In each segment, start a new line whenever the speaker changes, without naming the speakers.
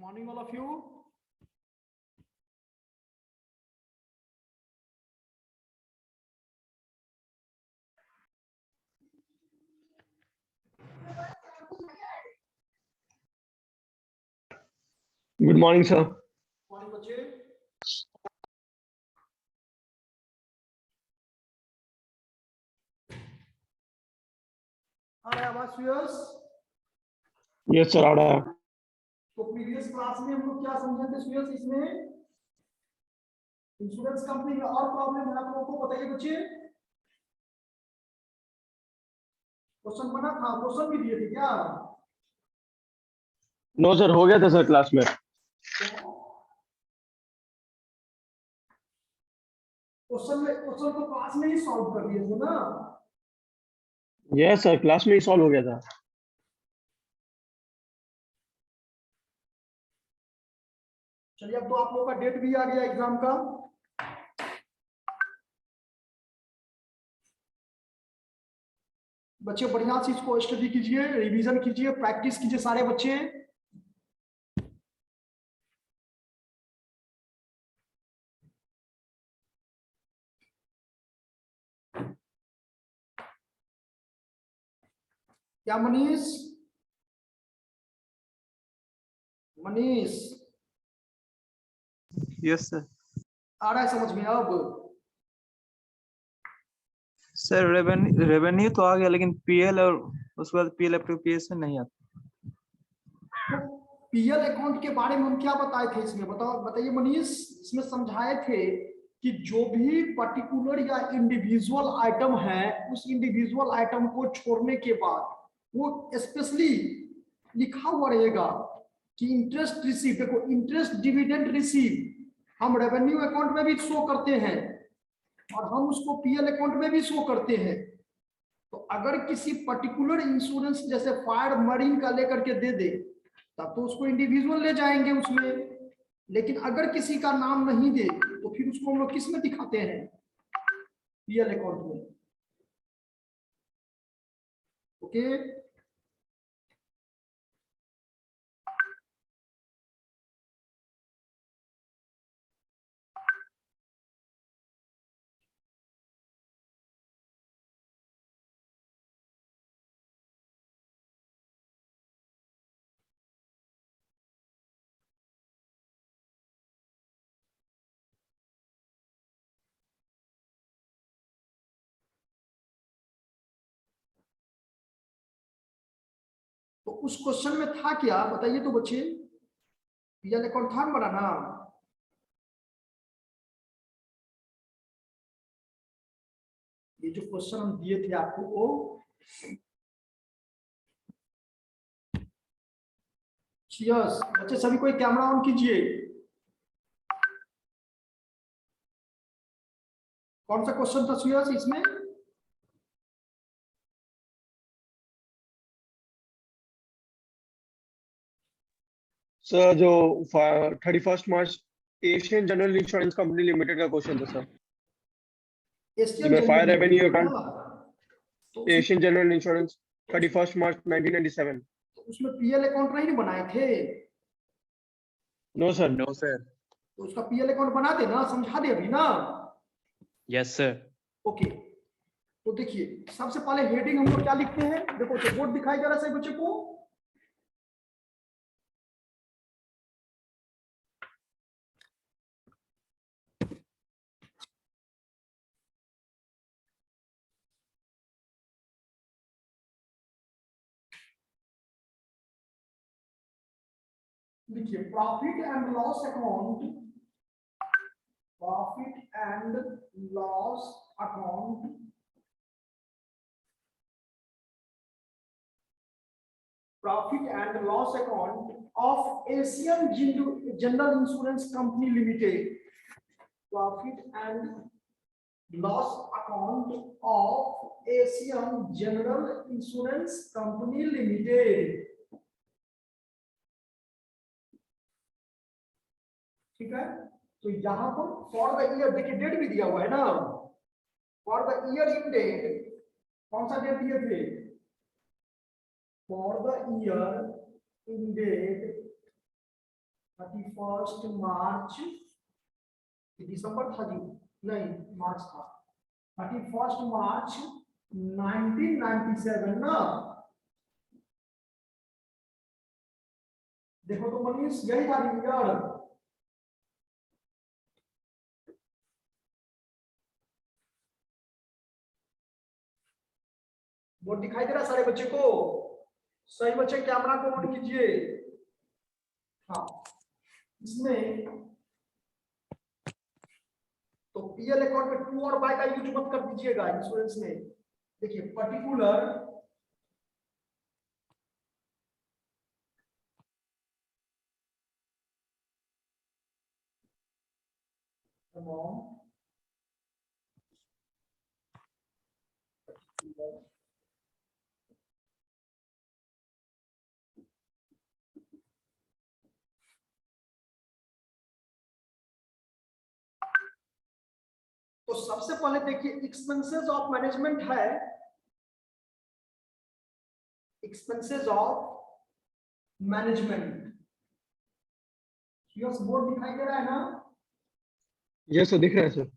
morning, all of you.
Good morning, sir.
Morning, बच्चे. आ रहा है आवाज सुयस?
Yes, sir. आ रहा है.
तो प्रीवियस क्लास में हम लोग क्या समझे थे सुयस? इसमें इंश्योरेंस कंपनी में और प्रॉब्लम है आप लोगों को बताइए बच्चे. क्वेश्चन बना था, क्वेश्चन भी दिए थे क्या?
No, sir. हो गया था सर क्लास में.
क्वेश्चन को क्लास में ही सॉल्व कर दिए थे ना?
Yes, sir. क्लास में ही सॉल्व हो गया था.
चलिए अब तो आप लोगों का डेट भी आ गया एग्जाम का. बच्चे बढ़िया से इसको स्टडी कीजिए, रिवीजन कीजिए, प्रैक्टिस कीजिए सारे बच्चे. क्या मनीष? Manish
yes sir.
आ रहा है समझ में अब?
सर रेवेन्यू तो आ गया लेकिन पीएल और उसके बाद पीएल एप्रोप्रिएशन नहीं आता.
तो पीएल अकाउंट के बारे में हम क्या बताए थे इसमें? बताइए मनीष. इसमें समझाए थे कि जो भी पर्टिकुलर या इंडिविजुअल आइटम है उस इंडिविजुअल आइटम को छोड़ने के बाद वो स्पेशली लिखा हुआ रहेगा कि इंटरेस्ट रिसीव. देखो इंटरेस्ट डिविडेंड रिसीव हम रेवेन्यू अकाउंट में भी शो करते हैं और हम उसको पीएल अकाउंट में भी शो करते हैं. तो अगर किसी पर्टिकुलर इंश्योरेंस जैसे फायर मरीन का लेकर के दे दे तब तो उसको इंडिविजुअल ले जाएंगे उसमें. लेकिन अगर किसी का नाम नहीं दे तो फिर उसको हम लोग किस में दिखाते हैं? पीएल अकाउंट में. ओके. तो उस क्वेश्चन में था क्या बताइए तो बच्चे? पीएल अकाउंट था बनाना. ये जो क्वेश्चन हम दिए थे आपको वो यस बच्चे सभी कोई कैमरा ऑन कीजिए. कौन सा क्वेश्चन था सुयस इसमें?
सर जो 31 March Asian general insurance company limited का क्वेश्चन था सर.
एशियन
जिसमें fire
general
revenue
limited
account
तो
एशियन जनरल इंश्योरेंस 31 मार्च 1997.
उसमें पीएल अकाउंट नहीं बनाए थे?
No sir.
No sir.
तो उसका पीएल अकाउंट बना दे ना, समझा दे अभी ना.
Yes sir.
ओके. तो देखिए सबसे पहले हेडिंग हम लोग क्या लिखते हैं? देखो तो बोर्ड दिखाई दे रहा है सही बच्चे को? देखिए profit and loss account. Profit and loss account profit and loss account of Asian general insurance company Limited. Profit and loss account of Asian general insurance company Limited. ठीक है. तो यहां पर फॉर द ईयर देखिए date भी दिया हुआ है ना. For the year in date कौन सा डेट दिए थे? For the year in date 31 March, दिसंबर था जी, नहीं मार्च था, 31 मार्च 1997 ना। देखो तो मनीष यही था यार, बोर्ड दिखाई दे रहा सारे बच्चे को? सही बच्चे कैमरा को ऑन कीजिए। हाँ, इसमें तो पीएल अकाउंट में टू और बाय का यूज मत कर दीजिएगा इंश्योरेंस में। देखिए पर्टिकुलर अमाउंट, तो सबसे पहले देखिए एक्सपेंसेस ऑफ मैनेजमेंट है, expenses of management, yes board दिखाई दे रहा है ना?
यस सर, दिख रहा है सर।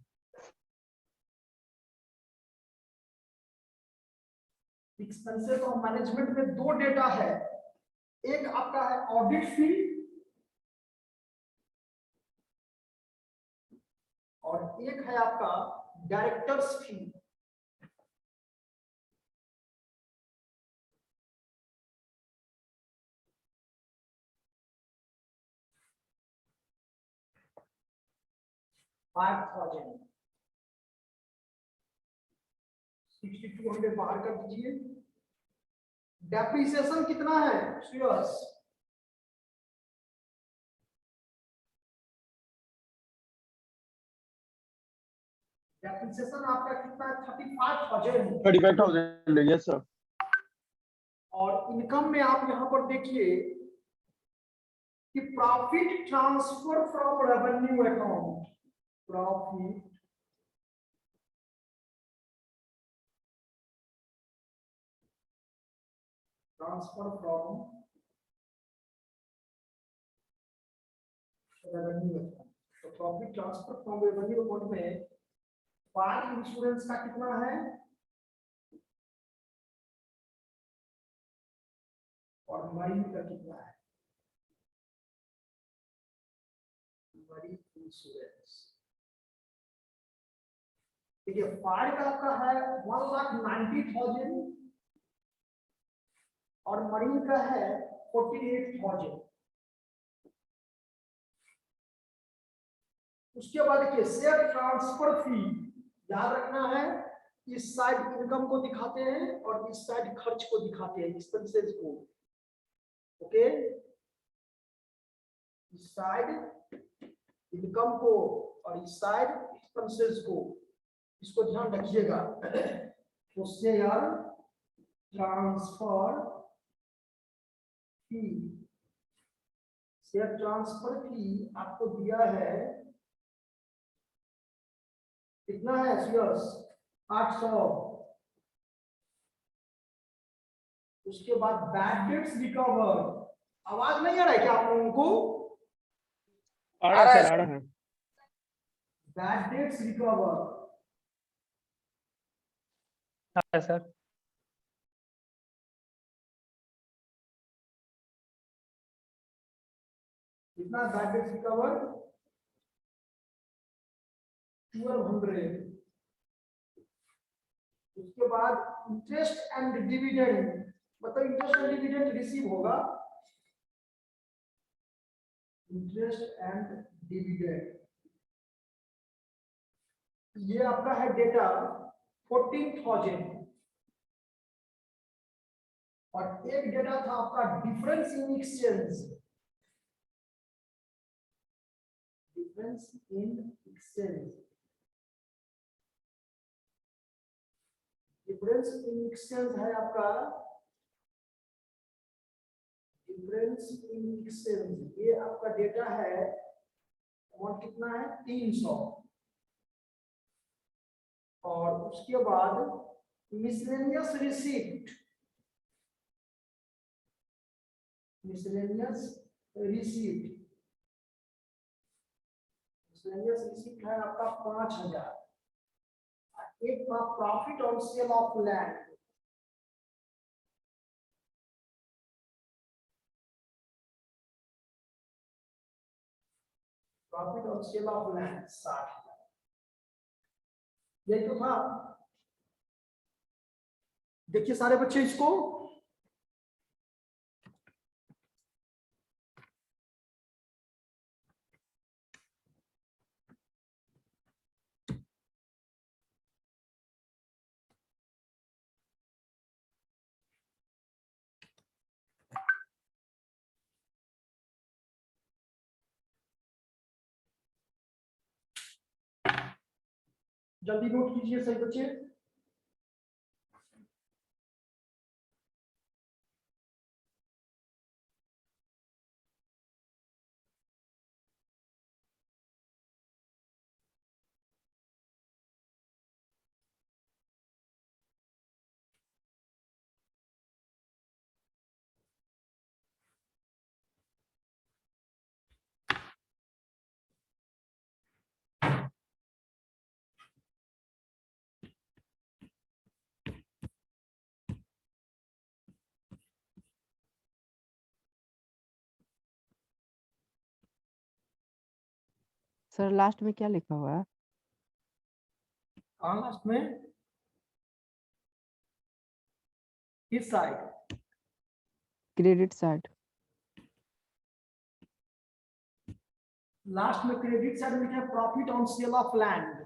एक्सपेंसेस ऑफ मैनेजमेंट में दो डेटा है, एक आपका है ऑडिट फी और एक है आपका डायरेक्टर्स फी। $5,000 6200 बाहर कर दीजिए। डेप्रिसिएशन कितना है सुयस? डेप्रिसिएशन आपका कितना है? 35,000।
35,000 यस सर।
और इनकम में आप यहां पर देखिए कि profit transfer from revenue account, profit transfer from revenue account, तो profit transfer from revenue account में फायर इंश्योरेंस का कितना है और मरीन का कितना है? मरीन इंश्योरेंस देखिए फायर का आपका है 1,90,000 और मरीन का है 48,000। उसके बाद देखिए शेयर ट्रांसफर फी, याद रखना है इस साइड इनकम को दिखाते हैं और इस साइड खर्च को दिखाते हैं, एक्सपेंसेस को। ओके, इस साइड इनकम को और इस साइड एक्सपेंसेस को, इसको ध्यान रखिएगा। तो share transfer fee, share transfer फी आपको दिया है कितना है सुयस? 800। उसके बाद बैड डेट्स रिकवर, आवाज नहीं आ रहा है क्या आप लोगों को?
आ रहा है सर, आ रहा है।
बैड डेट्स रिकवर,
हाँ सर।
कितना बैड डेट्स रिकवर? 1200। उसके बाद इंटरेस्ट एंड डिविडेंड, मतलब इंटरेस्ट एंड डिविडेंड रिसीव होगा, इंटरेस्ट एंड डिविडेंड, ये आपका है डेटा 14,000। और एक डेटा था आपका difference in exchange, difference in exchange, difference in exchange है आपका, डिफरेंस इन एक्सचेंज, ये आपका डेटा है अमाउंट कितना है? 300। और उसके बाद miscellaneous receipt, miscellaneous receipt miscellaneous receipt है आपका 5000, एक था profit on sale of land, profit on sale of land 60,000, यही तो था। देखिए सारे बच्चे इसको, जल्दी नोट कीजिए सही बच्चे।
सर लास्ट में क्या लिखा हुआ है?
कहाँ लास्ट में? किस साइड?
Credit side.
लास्ट में क्रेडिट साइड में लिखा है profit on sale of land.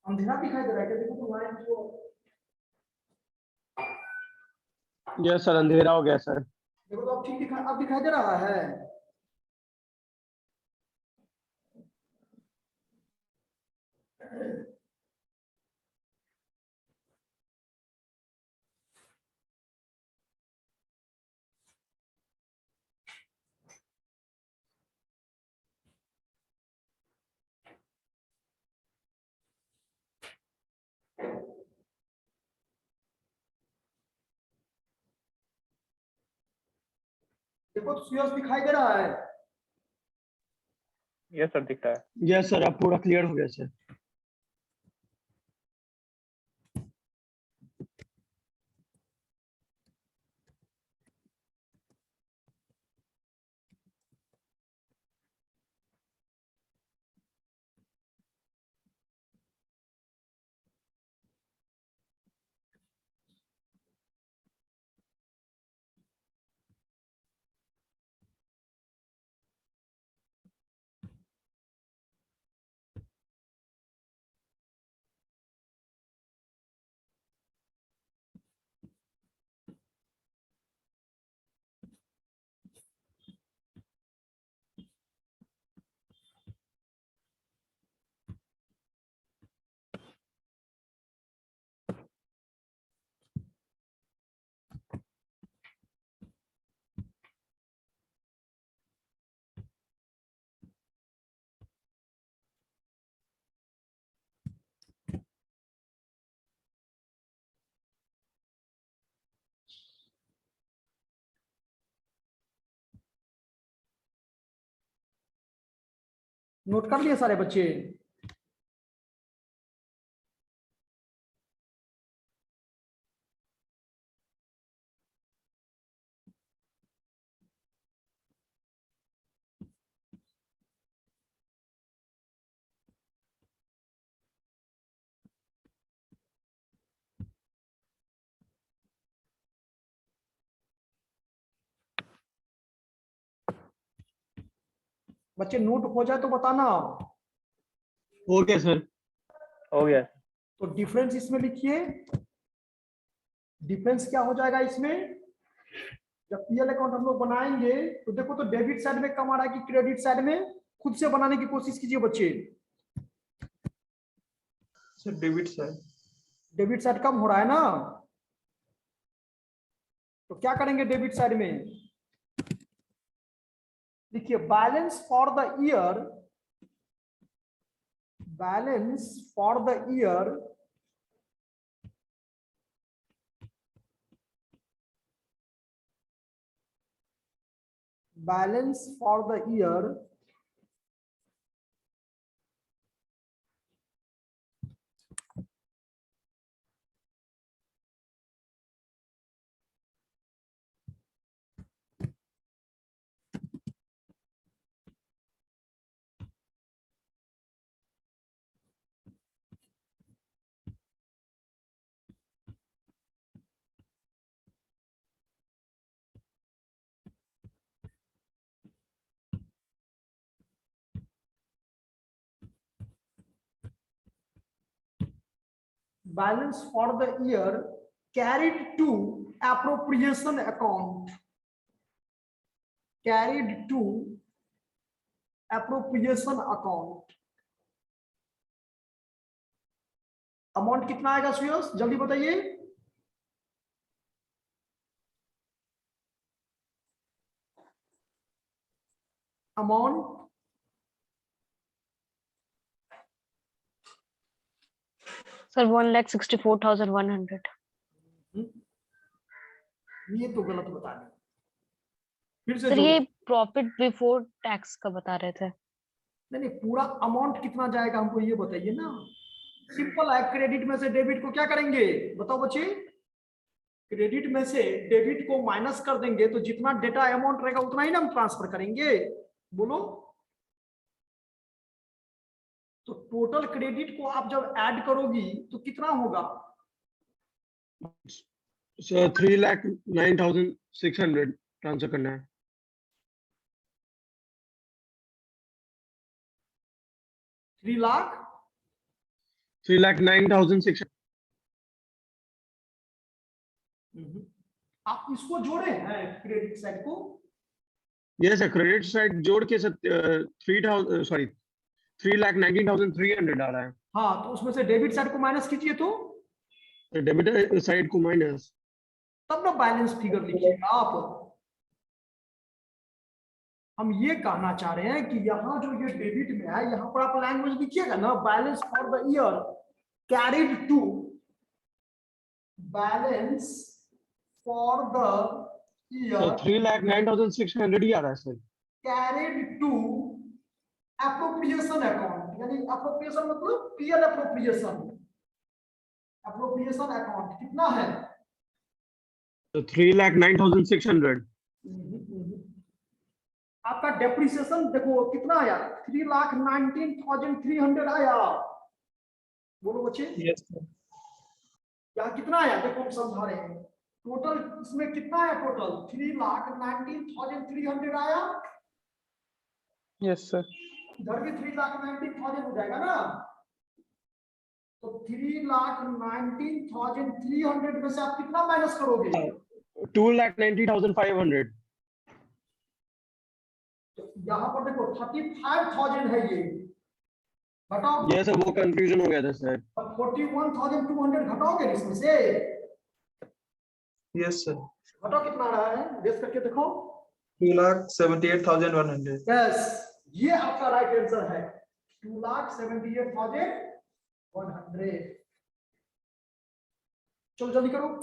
अंधेरा दिखाई दे रहा है क्या? देखो तो लाइन जो
यस सर, अंधेरा हो गया सर।
देखो तो अब ठीक दिखा, अब दिखाई दे रहा है। देखो तो सूरज दिखाई दे रहा है।
यस सर, दिख रहा है।
यस सर, अब पूरा क्लियर हो गया सर।
नोट कर लिए सारे बच्चे? बच्चे नोट हो जाए तो बताना।
हो गया सर।
हो गया।
तो डिफरेंस इसमें लिखिए। डिफरेंस क्या हो जाएगा इसमें? जब पीएल अकाउंट हम लोग बनाएंगे तो देखो तो डेबिट साइड में कम आ रहा है कि क्रेडिट साइड में? खुद से बनाने की कोशिश कीजिए बच्चे।
Sir debit side.
Debit side कम हो रहा है ना, तो क्या करेंगे डेबिट साइड में? देखिए balance for the year, balance for the year balance for the year balance for the year carried to appropriation account, carried to appropriation account। Amount कितना आएगा सुयस, जल्दी बताइए। Amount
sir 1,64,100।
ये तो गलत बता दिया, फिर से
सर
जो
ये प्रॉफिट बिफोर टैक्स का बता रहे थे।
नहीं नहीं, पूरा अमाउंट कितना जाएगा हमको ये बताइए ना। सिंपल है, क्रेडिट में से डेबिट को क्या करेंगे बताओ बच्चे? क्रेडिट में से डेबिट को माइनस कर देंगे तो जितना डेटा अमाउंट रहेगा उतना ही ना हम ट्रांसफर करेंगे। बोलो, तो टोटल क्रेडिट को आप जब ऐड करोगी तो कितना होगा?
सर 3,09,600 ट्रांसफर करना है।
3 लाख
3,09,600.
आप इसको जोड़े हैं क्रेडिट साइड को?
Yes, sir. Credit side जोड़ के सर 3,19,300 आ रहा है.
हाँ, तो उसमें से डेबिट साइड को माइनस कीजिए तो
डेबिट साइड को माइनस.
तब ना बैलेंस फिगर लिखिएगा आप। हम ये कहना चाह रहे हैं कि यहाँ जो ये डेबिट में है, यहाँ पर आप लैंग्वेज लिखिएगा ना, balance for the year carried to, balance for the
So
year
3,09,600 ही आ रहा है sir.
Carried to appropriation account, यानी एप्रोप्रिएशन मतलब पीएल एप्रोप्रिएशन, एप्रोप्रिएशन अकाउंट कितना है?
So 3,09,600.
आपका डेप्रिसिएशन देखो कितना आया, 3,19,300 आया। बोलो बच्चे,
Yes, sir.
यहाँ कितना आया देखो, हम समझा रहे हैं। टोटल इसमें कितना आया, टोटल 3,19,300 आया।
Yes, sir.
इधर भी 3,19,000 हो जाएगा ना, तो 3,19,300 में से आप कितना माइनस करोगे?
2,90,500.
यहाँ पर देखो 35,000 है ये, घटाओ।
ये सर वो कंफ्यूजन हो गया था सर.
41,200 घटाओगे इसमें से,
Yes, sir.
घटाओ कितना आ रहा है, बेस करके देखो।
2,78,100.
यस, ये आपका राइट आंसर है, 2,78,100। चलो जल्दी करो।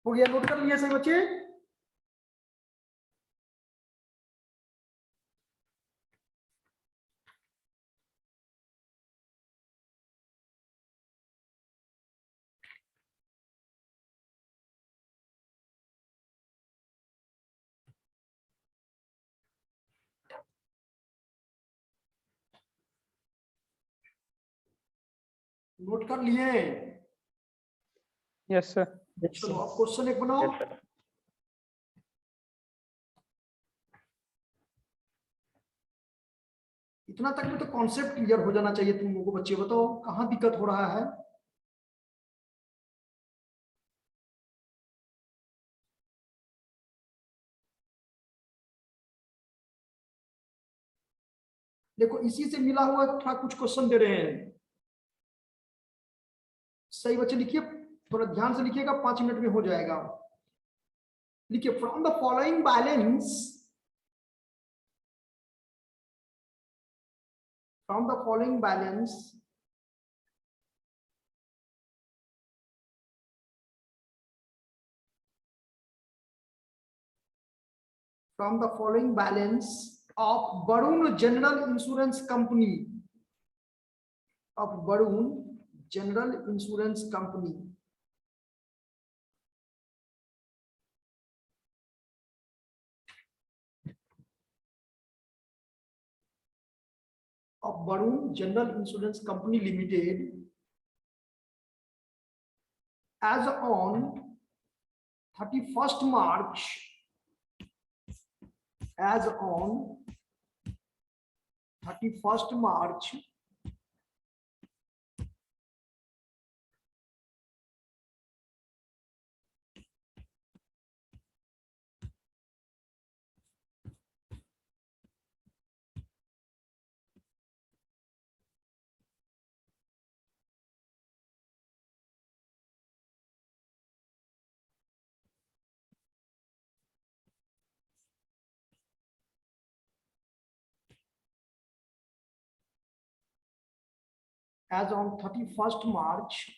हो गया, नोट कर लिया सही बच्चे? नोट कर लिए?
Yes, sir.
चलो अब क्वेश्चन एक बनाओ।
Yes, sir.
इतना तक में तो कॉन्सेप्ट क्लियर हो जाना चाहिए तुम लोगों को। बच्चे बताओ कहाँ दिक्कत हो रहा है? देखो इसी से मिला हुआ थोड़ा कुछ क्वेश्चन दे रहे हैं, सही बच्चे लिखिए, थोड़ा ध्यान से लिखिएगा, 5 मिनट में हो जाएगा। लिखिए, from the following balance, from the following balance from the following balance of Barun General Insurance Company, of Barun General Insurance Company, of Barun General Insurance Company Limited, as on 31st March, as on 31st March as on 31st March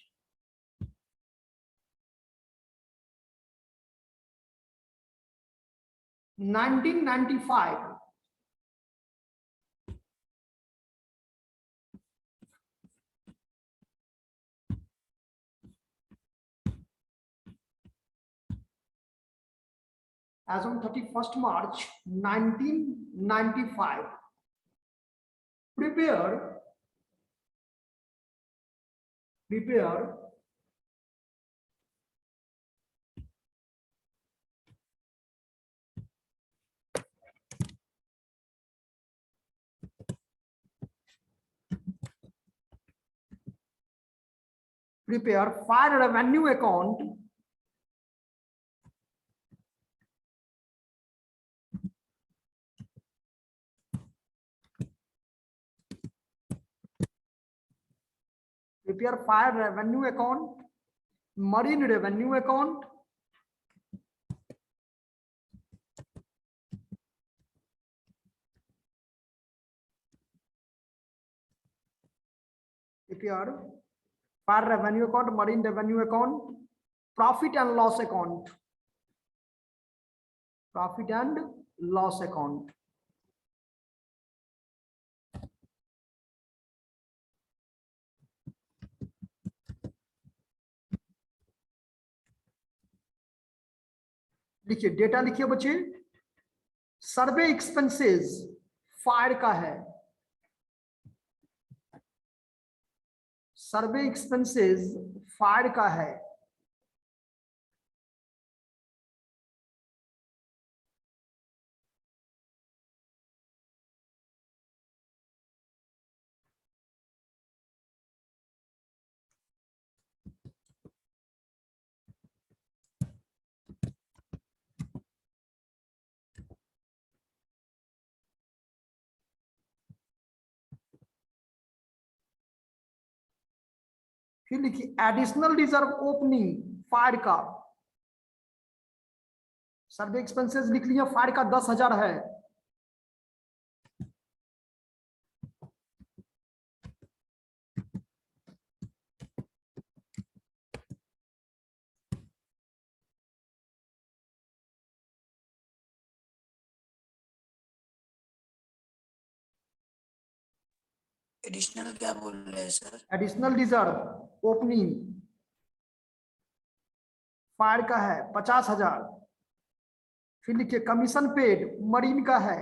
1995. As on 31st March 1995, prepare fire revenue account marine revenue account, fire revenue account, marine revenue account, profit and loss account, लिखिए data लिखिए बच्चे। सर्वे expenses fire का है, सर्वे expenses fire का है, फिर लिखिए additional reserve opening fire का, सर्वे एक्सपेंसेस लिख लिया, फायर का 10,000 है,
एडिशनल क्या बोल रहे हैं sir?
Additional reserve opening fire का है 50,000। फिर लिखिए कमीशन पेड मरीन का है,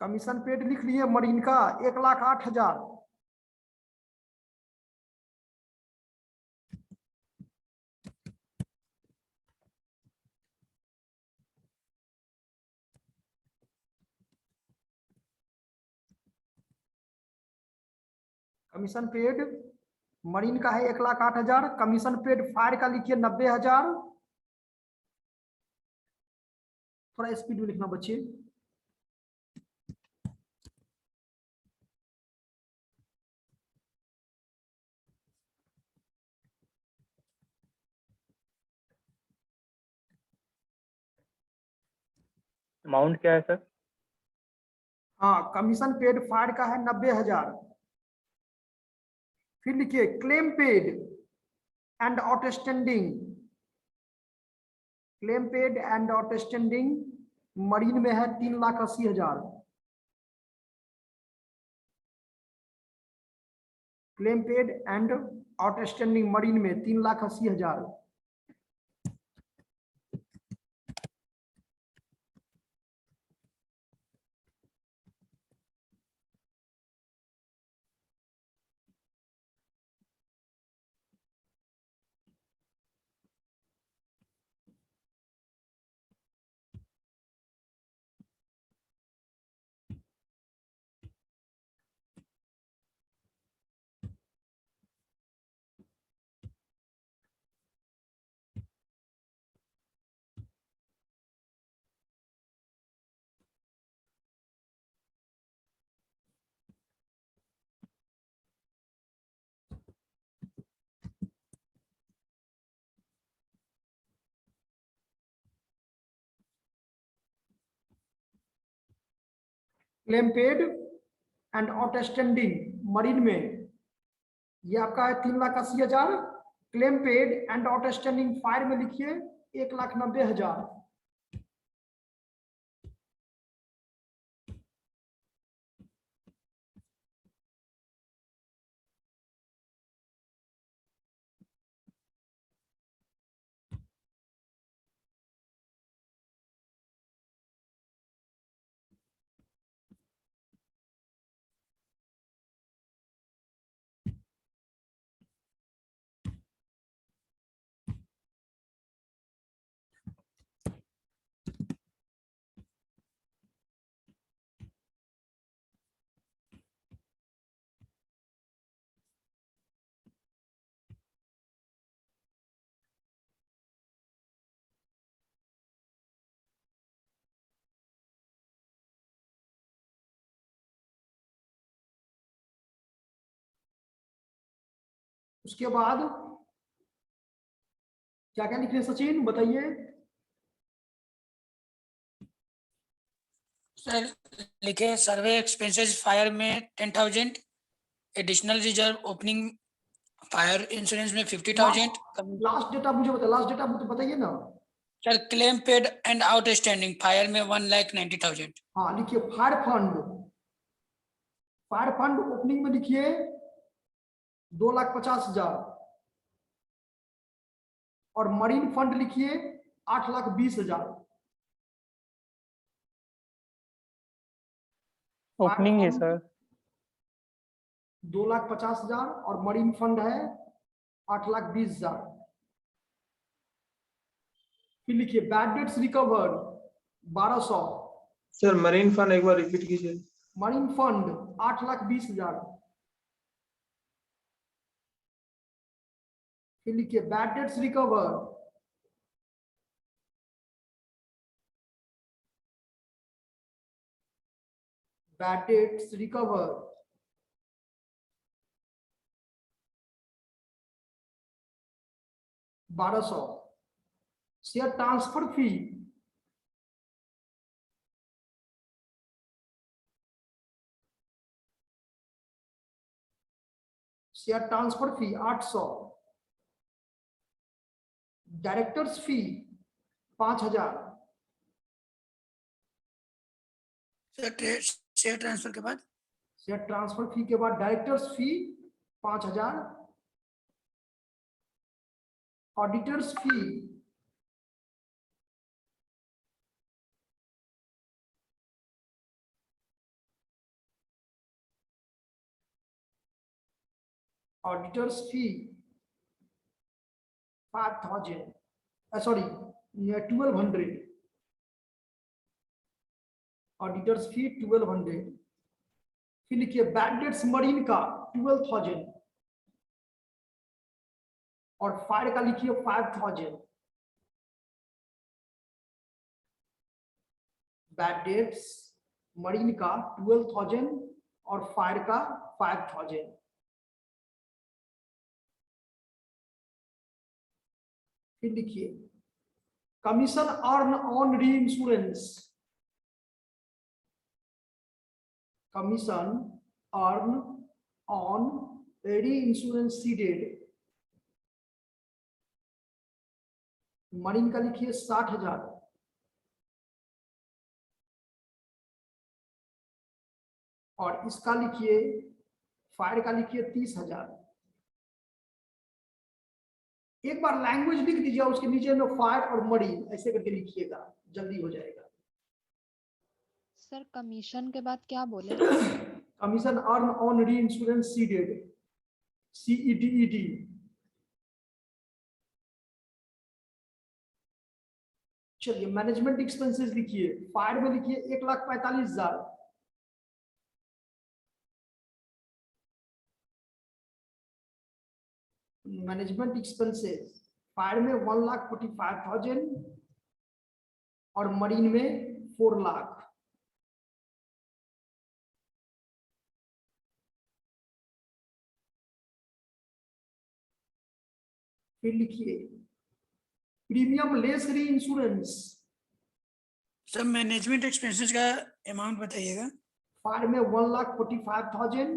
कमीशन पेड लिख लिए मरीन का 1,08,000। कमीशन पेड मरीन का है 1,08,000। कमीशन पेड फायर का लिखिए 90,000। थोड़ा स्पीड में लिखना बच्चे।
अमाउंट क्या है सर?
हाँ, कमीशन पेड फायर का है 90,000। फिर लिखिए claim paid and outstanding, claim paid and outstanding marine में है 3,80,000। Claim paid and outstanding marine में 3,80,000। Claim paid and outstanding marine में ये आपका है 3,80,000। Claim paid and outstanding fire में लिखिए 1,90,000। उसके बाद क्या क्या लिख रहे हैं सचिन, बताइए।
सर लिखे सर्वे एक्सपेंसेस फायर में 10,000, additional reserve opening fire insurance में 50,000।
लास्ट डेटा मुझे बताइए, लास्ट डेटा मुझे बताइए ना।
Sir claim paid and outstanding fire में 1,90,000।
हाँ लिखिए fire fund. Fire fund opening में लिखिए 2,50,000 और मरीन फंड लिखिए 8,20,000।
ओपनिंग है सर
2,50,000 और मरीन फंड है 8,20,000। फिर लिखिए bad debts recover 1,200।
Sir marine fund एक बार रिपीट कीजिए।
Marine fund 8,20,000। फिर लिखिए bad debts recover 1,200। Share transfer fee share transfer fee 800। Directors fee 5,000।
Share transfer के बाद
शेयर ट्रांसफर फी के बाद directors fee 5,000। Auditors fee 5,000 sorry 1,200। Auditors fee 1,200। फिर लिखिए बैड डेट्स मरीन का 12,000 और फायर का लिखिए 5,000। बैड डेट्स मरीन का 12,000 और फायर का 5,000। फिर लिखिए कमीशन अर्न ऑन री इंश्योरेंस। कमीशन अर्न ऑन री इंश्योरेंस सीडेड मरीन का लिखिए 60,000 और इसका लिखिए फायर का लिखिए 30,000। एक बार लैंग्वेज लिख दीजिए, उसके नीचे में फायर और मरीन ऐसे करके लिखिएगा, जल्दी हो जाएगा।
सर कमीशन के बाद क्या बोले?
कमीशन अर्न ऑन री इंश्योरेंस सीडेड CEDED। चलिए मैनेजमेंट एक्सपेंसेस लिखिए। फायर में लिखिए 1,45,000। मैनेजमेंट एक्सपेंसेस फायर में 1,45,000 और मरीन में 4 लाख। फिर लिखिए प्रीमियम लेस री इंश्योरेंस।
सर मैनेजमेंट एक्सपेंसेस का अमाउंट बताइएगा।
फायर में 1,45,000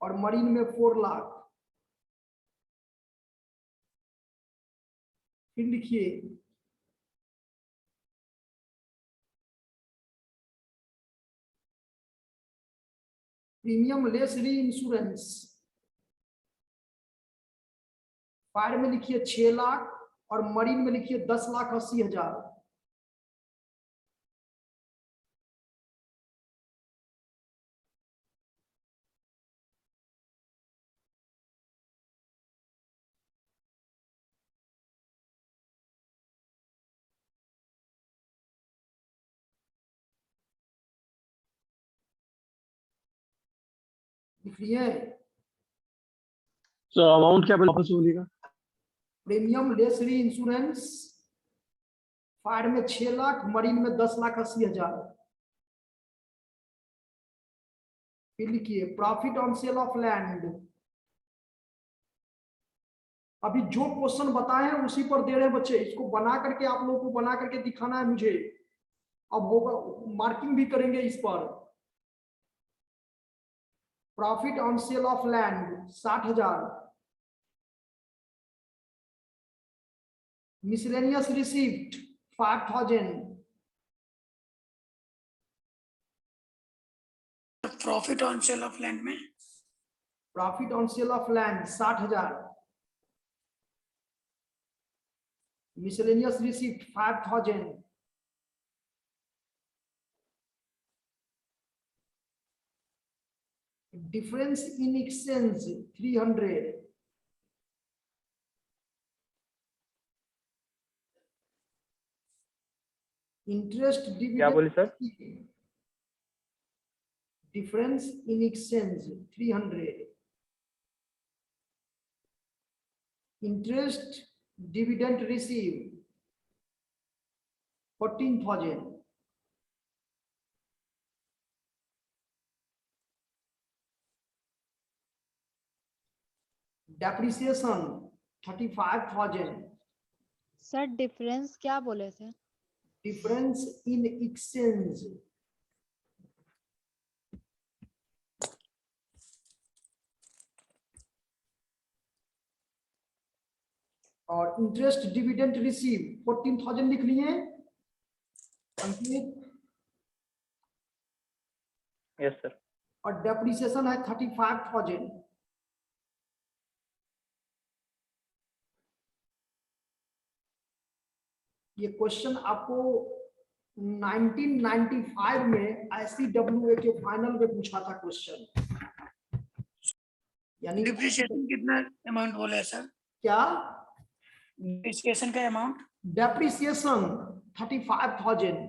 और मरीन में 4 लाख। फिर लिखिए प्रीमियम लेस री इंश्योरेंस, फायर में लिखिए 6 लाख और मरीन में लिखिए 10,80,000। लिखिए
सर अमाउंट क्या वापस बोलिएगा?
प्रीमियम लेस री इंश्योरेंस, फायर में 6 लाख, मरीन में 10,80,000। फिर लिखिए profit on sale of land. अभी जो क्वेश्चन बताए हैं उसी पर दे रहे हैं बच्चे, इसको बना करके आप लोगों को बना करके दिखाना है मुझे। अब होगा मार्किंग भी करेंगे इस पर। Profit on sale of land 60,000। Miscellaneous received 5,000।
Profit on sale of land में
profit on sale of land 60,000। Miscellaneous received 5,000। Difference in exchange 300। Interest
क्या बोले sir?
Difference in exchange 300। Interest dividend receive 14,000। Depreciation 35,000।
Sir difference क्या बोले थे?
Difference in exchange और interest dividend receive 14,000 लिख लिए Ankit.
Yes sir.
और डेप्रिसिएशन है 35,000। ये क्वेश्चन आपको 1995 में ICWA के फाइनल में पूछा था क्वेश्चन। यानी
डिप्रिसिएशन कितना अमाउंट बोले हैं सर?
क्या?
डिप्रिसिएशन का अमाउंट
डेप्रिसिएशन 35,000।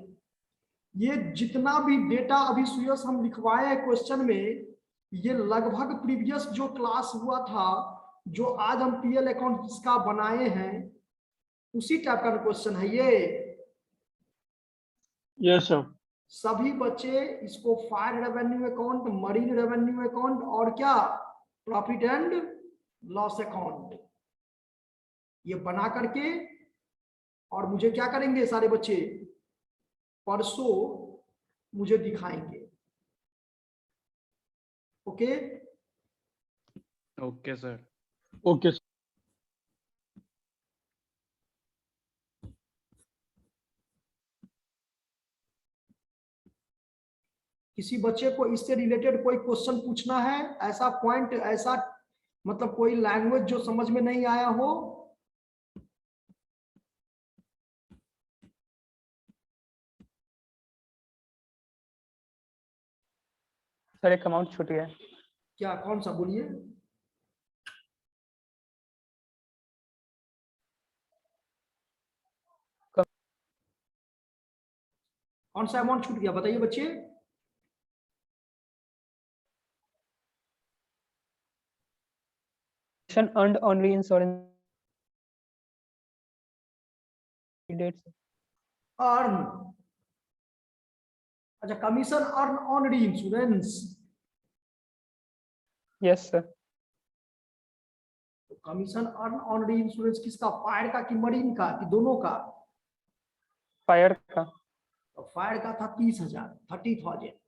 ये जितना भी डेटा अभी सुयस हम लिखवाए हैं क्वेश्चन में, ये लगभग प्रीवियस जो क्लास हुआ था, जो आज हम पीएल अकाउंट इसका बनाए हैं, उसी टाइप का क्वेश्चन है ये।
Yes sir.
सभी बच्चे इसको fire revenue account, marine revenue account और क्या प्रॉफिट एंड लॉस अकाउंट ये बना करके, और मुझे क्या करेंगे सारे बच्चे, परसों मुझे दिखाएंगे। Okay
okay sir.
ओके।
किसी बच्चे को इससे रिलेटेड कोई क्वेश्चन पूछना है, ऐसा पॉइंट, ऐसा मतलब कोई लैंग्वेज जो समझ में नहीं आया हो?
सर एक अमाउंट छूट गया।
क्या? कौन सा? बोलिए। कौन सा अमाउंट छूट गया बताइए बच्चे।
earned on reinsurance dates.
Earn, अच्छा, commission earn on reinsurance.
Yes sir.
Commission earn on reinsurance किसका? फायर का कि मरीन का कि दोनों का?
फायर का।
तो फायर का था 30,000, 30,000।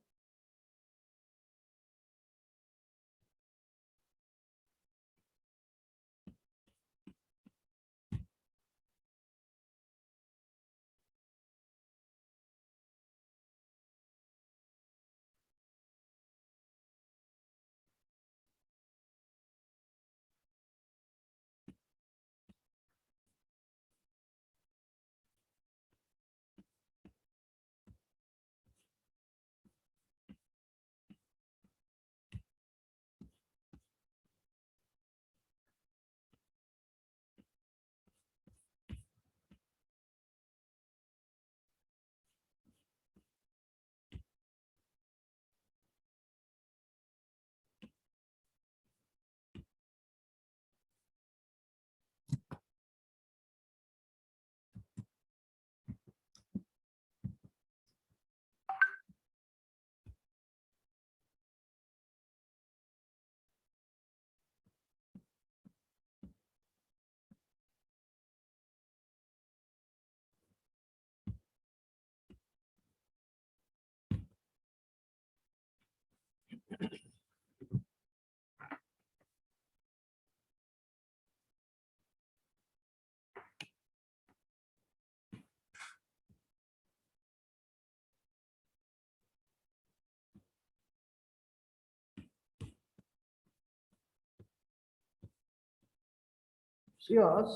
Yes.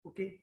Okay.